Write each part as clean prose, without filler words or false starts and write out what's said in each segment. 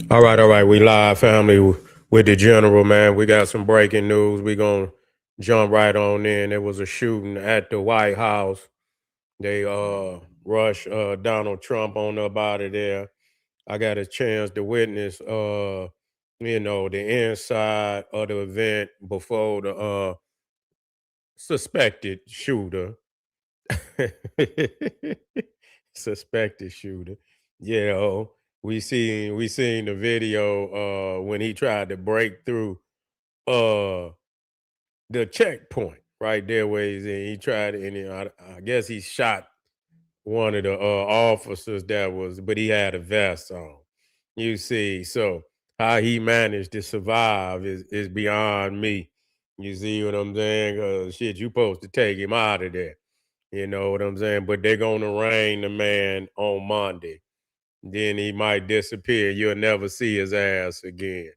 All right. We live, family, with the general, man. We got some breaking news. We gonna jump right on in. There was a shooting at the White House. They rushed Donald Trump on up out of there. I got a chance to witness the inside of the event before the suspected shooter. Suspected shooter. Yeah, we seen the video when he tried to break through uh the checkpoint right there where he's in. He tried and I guess he shot one of the officers that was, but he had a vest on. You see, so how he managed to survive is beyond me. You see what I'm saying? Shit, you supposed to take him out of there. You know what I'm saying? But they're gonna arraign the man on Monday. Then he might disappear. You'll never see his ass again.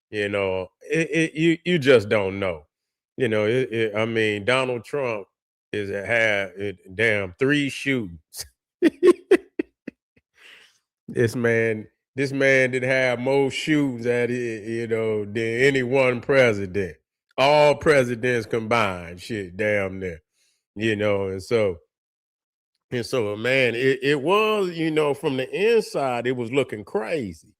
You just don't know. I mean, Donald Trump had damn three shootings. this man, this man did have more shootings at it, than any one president. All presidents combined, shit, damn near. And so, man, it was, from the inside, it was looking crazy.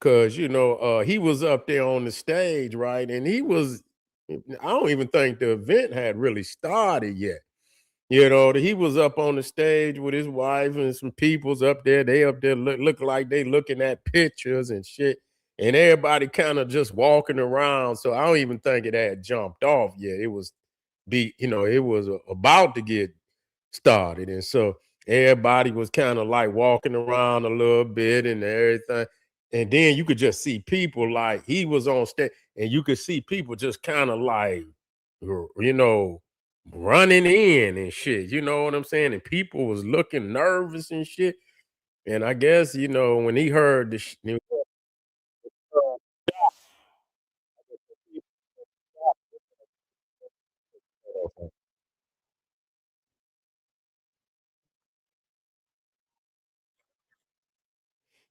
Cause he was up there on the stage, right? And I don't even think the event had really started yet. He was up on the stage with his wife and some people's up there. They up there look like they looking at pictures and shit. And everybody kind of just walking around. So I don't even think it had jumped off yet. It was about to get started. And so everybody was kind of like walking around a little bit and everything. And then you could just see people like he was on stage, and you could see people just kind of like, you know, running in and shit. You know what I'm saying? And people was looking nervous and shit. And I guess, when he heard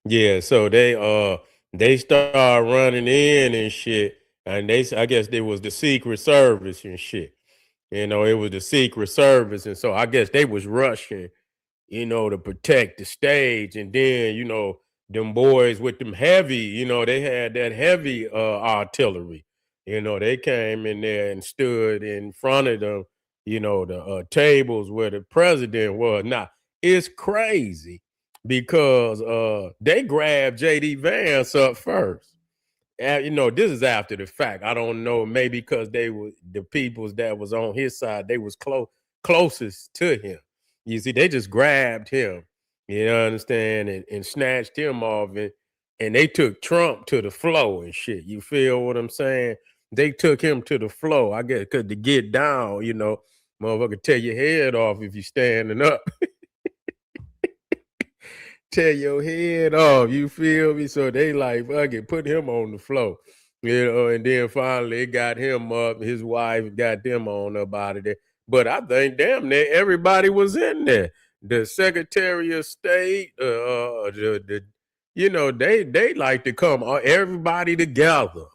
yeah, so they start running in and shit. And I guess there was the Secret Service and shit. It was the Secret Service. And so I guess they was rushing, to protect the stage. And then, them boys with them heavy, they had that heavy artillery. They came in there and stood in front of them, the tables where the president was. Now, it's crazy because they grabbed JD Vance up first. And, this is after the fact. I don't know, maybe because they were the peoples that was on his side, they was closest to him. You see, they just grabbed him, understand, and snatched him off, and they took Trump to the floor and shit. You feel what I'm saying? They took him to the floor. I guess because to get down, motherfucker tear your head off if you standing up. Tear your head off. You feel me? So they like fuck it, put him on the floor. And then finally it got him up, his wife got them on up out of there. But I think damn near everybody was in there. The Secretary of State, they like to come everybody together.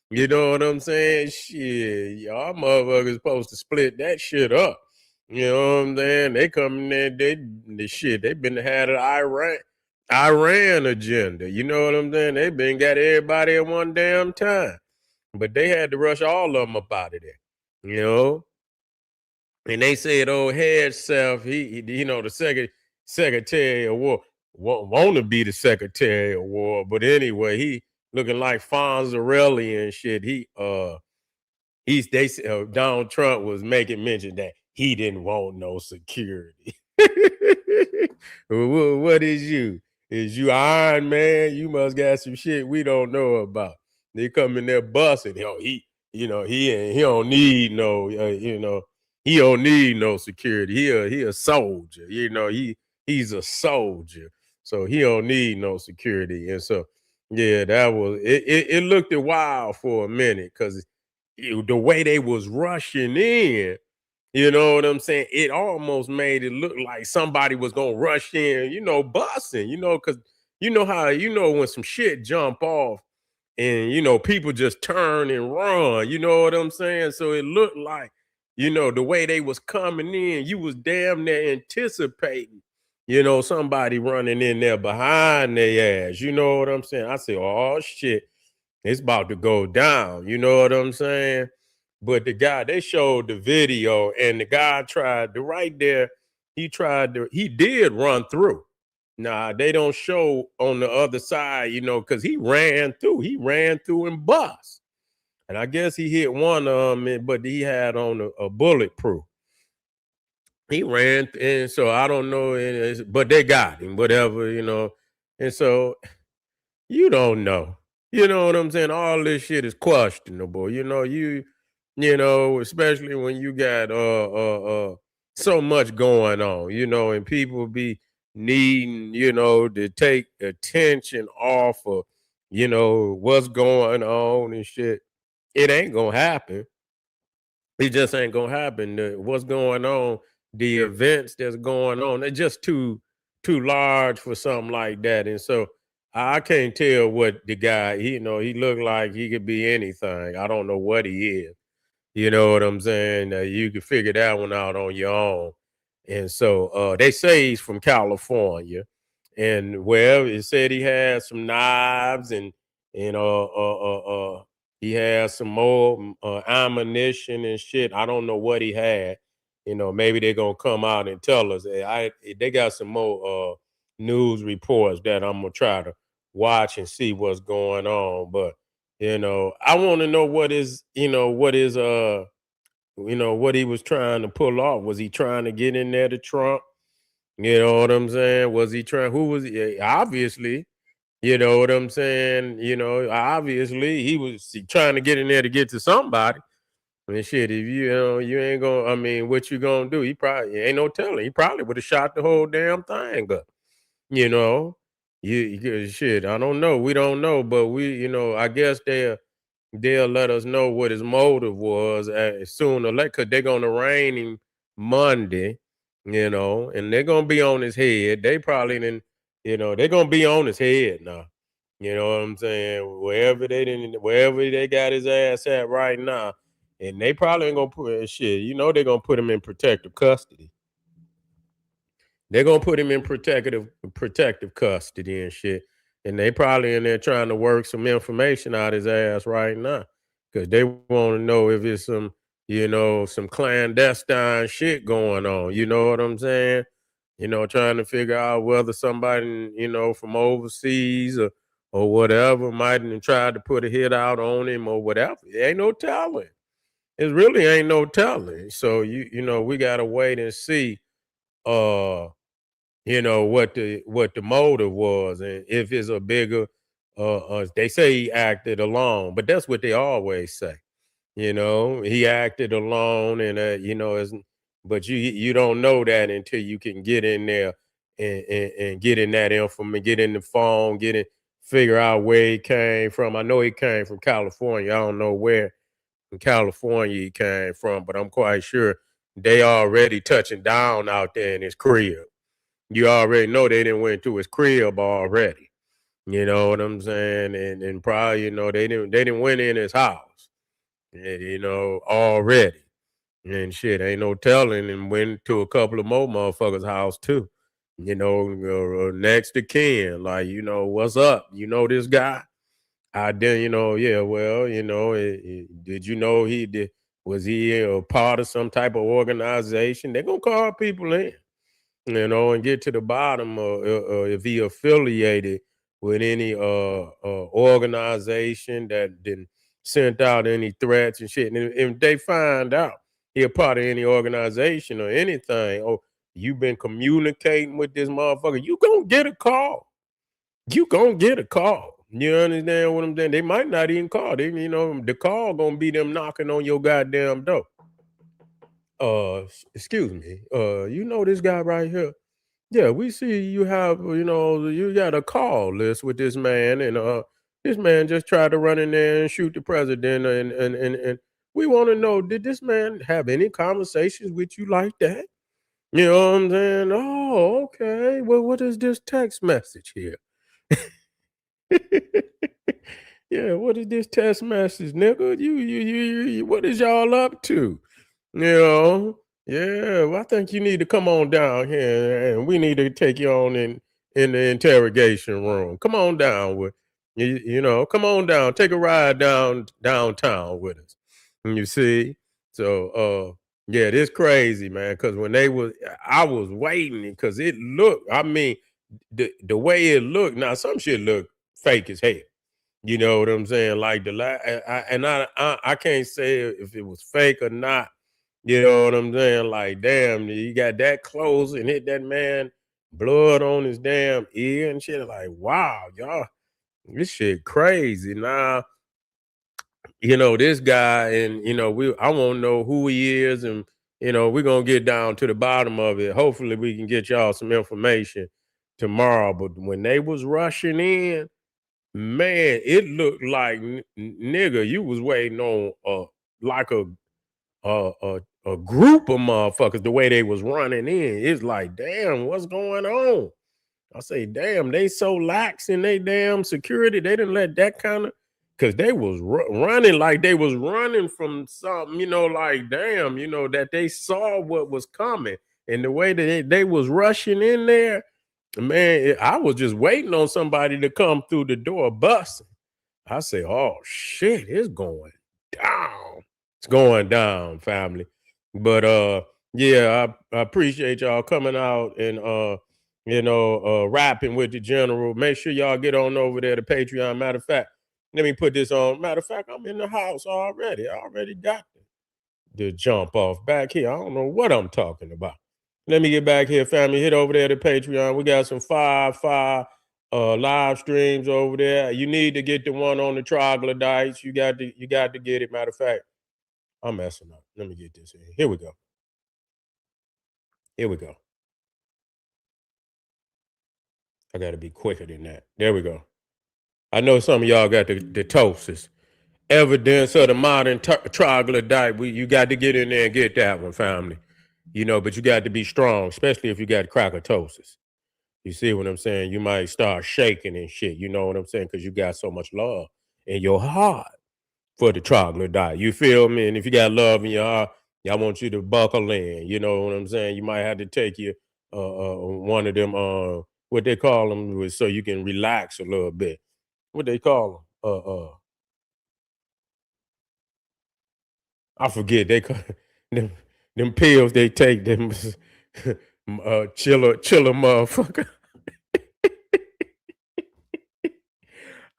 You know what I'm saying? Shit, y'all motherfuckers supposed to split that shit up. You know what I'm saying? They come in there, they been had an Iran agenda. You know what I'm saying? They been got everybody at one damn time. But they had to rush all of them up out of there. You know? And they said, "Oh, head self, the Secretary of War want to be the Secretary of War, but anyway, he looking like Fonzarelli and shit. Donald Trump was making mention that he didn't want no security. What is you? Is you Iron Man? You must got some shit we don't know about. They come in there busting. He don't need no, he don't need no security. He a soldier. He's a soldier, so he don't need no security. And so, yeah, that was it. It looked wild for a minute because the way they was rushing in, you know what I'm saying? It almost made it look like somebody was gonna rush in, busing, because you know how when some shit jump off and people just turn and run, you know what I'm saying? So it looked like, the way they was coming in, you was damn near anticipating, somebody running in there behind their ass. You know what I'm saying? I said, oh shit, it's about to go down. You know what I'm saying? But they showed the video, and the guy tried to right there. He did run through. Nah, they don't show on the other side, because he ran through. He ran through and bust. And I guess he hit one of them, but he had on a bulletproof. He ran, and so I don't know, but they got him, whatever. And so you don't know. You know what I'm saying? All this shit is questionable. Especially when you got so much going on, and people be needing, to take attention off of, what's going on and shit. It ain't gonna happen. It just ain't gonna happen. What's going on, the events that's going on, they're just too large for something like that. And so I can't tell what the guy, he looked like he could be anything. I don't know what he is. You know what I'm saying? You can figure that one out on your own. And so they say he's from California, and wherever it said he had some knives and he has some more ammunition and shit. I don't know what he had. Maybe they're gonna come out and tell us. They got some more news reports that I'm gonna try to watch and see what's going on. But I want to know what he was trying to pull off. Was he trying to get in there to Trump? You know what I'm saying? Was he trying? Who was he? Obviously, you know what I'm saying? Obviously he was trying to get in there to get to somebody. I mean, shit, if you ain't gonna, I mean, what you gonna do? He probably ain't no telling. He probably would have shot the whole damn thing up. You know, shit. I don't know. We don't know, but I guess they'll let us know what his motive was sooner or later, because they're gonna arraign him Monday, and they're gonna be on his head. They probably didn't, they're gonna be on his head now. You know what I'm saying? Wherever they got his ass at right now, and they probably ain't gonna put shit. They're gonna put him in protective custody. They're gonna put him in protective custody and shit. And they probably in there trying to work some information out his ass right now. Cause they want to know if it's some clandestine shit going on. You know what I'm saying? Trying to figure out whether somebody, from overseas or whatever might have tried to put a hit out on him or whatever. It ain't no telling. It really ain't no telling. So we gotta wait and see what the motive was, and if it's a bigger they say he acted alone, but that's what they always say. He acted alone, and but you don't know that until you can get in there and get in that information, get in the phone, figure out where he came from. I know he came from California. I don't know where in California he came from, but I'm quite sure they already touching down out there in his crib. You already know they didn't went to his crib already. You know what I'm saying? And probably, they didn't went in his house, already. And shit, ain't no telling, and went to a couple of more motherfuckers' house too. Next to Ken, like, what's up? You know this guy? I did, yeah, well, did you know he did? Was he a part of some type of organization? They're gonna call people in, and get to the bottom of if he affiliated with any organization that didn't sent out any threats and shit. And if they find out he a part of any organization or anything, oh, you've been communicating with this motherfucker, you gonna get a call. You gonna get a call. You understand what I'm saying? They might not even call. The call gonna be them knocking on your goddamn door. Excuse me. You know this guy right here? Yeah, we see you have, you got a call list with this man, and this man just tried to run in there and shoot the president, and we want to know, did this man have any conversations with you like that? You know what I'm saying? Oh, okay. Well, what is this text message here? Yeah, what is this test message, nigga? What is y'all up to? You know? Yeah, well, I think you need to come on down here and we need to take you on in the interrogation room. Come on down with you know, come on down, take a ride downtown with us. And you see? So yeah, this crazy, man. Cause when they was I was waiting because it looked, I mean, the way it looked, now some shit look fake as hell. You know what I'm saying? Like I can't say if it was fake or not. You know what I'm saying? Like, damn, you got that close and hit that man, blood on his damn ear and shit. Like, wow, y'all, this shit crazy. Now, this guy, and I won't know who he is, and we're gonna get down to the bottom of it. Hopefully, we can get y'all some information tomorrow. But when they was rushing in, man, it looked like nigga, you was waiting on like a a group of motherfuckers the way they was running in. It's like, damn, what's going on? I say, damn, they so lax in they damn security. They didn't let that kind of, because they was running like they was running from something, like, damn, that they saw what was coming. And the way that they was rushing in there, man, I was just waiting on somebody to come through the door busting. I say, oh shit, it's going down. It's going down, family. But yeah, I appreciate y'all coming out and rapping with the general. Make sure y'all get on over there to Patreon. Matter of fact, let me put this on. Matter of fact, I'm in the house already. I already got the jump off back here. I don't know what I'm talking about. Let me get back here, family. Hit over there to Patreon. We got some five live streams over there. You need to get the one on the troglodytes. You got to get it. Matter of fact, I'm messing up. Let me get this in. Here we go. Here we go. I got to be quicker than that. There we go. I know some of y'all got the toasters. Evidence of the modern troglodyte. You got to get in there and get that one, family. But you got to be strong, especially if you got crackatosis. You see what I'm saying? You might start shaking and shit. You know what I'm saying? Because you got so much love in your heart for the troglodyte. You feel me? And if you got love in your heart, I want you to buckle in. You know what I'm saying? You might have to take you one of them what they call them so you can relax a little bit. What they call them? I forget they call them pills they take them chiller motherfucker.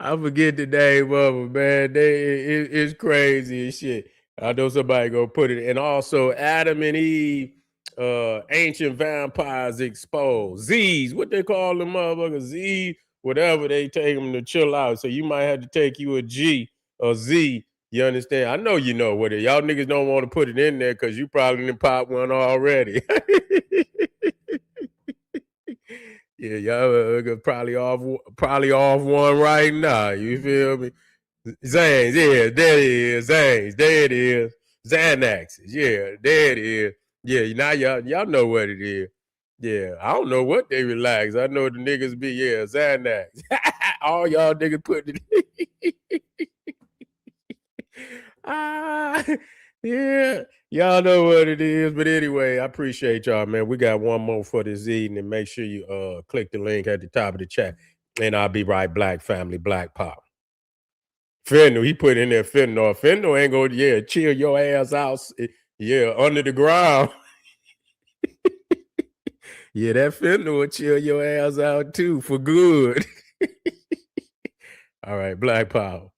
I forget the name of them, man. It's crazy as shit. I know somebody gonna put it. And also Adam and Eve, ancient vampires exposed. Z's, what they call them motherfuckers, Z, whatever they take them to chill out. So you might have to take you a G or Z. You understand? I know you know what it. Y'all niggas don't want to put it in there because you probably didn't pop one already. Yeah, y'all probably off one right now. You feel me? Zanes, yeah, there it is. Zanes, there it is. Xanaxes, yeah, there it is. Yeah, now y'all know what it is. Yeah, I don't know what they relax. I know the niggas be, yeah, Xanax. All y'all niggas put it. Ah, yeah, y'all know what it is. But anyway, I appreciate y'all, man. We got one more for this evening. And make sure you click the link at the top of the chat. And I'll be right black family, black pop. Fentanyl, he put in there fentanyl. Fentanyl ain't gonna, yeah, chill your ass out. Yeah, under the ground. Yeah, that fentanyl will chill your ass out too for good. All right, black power.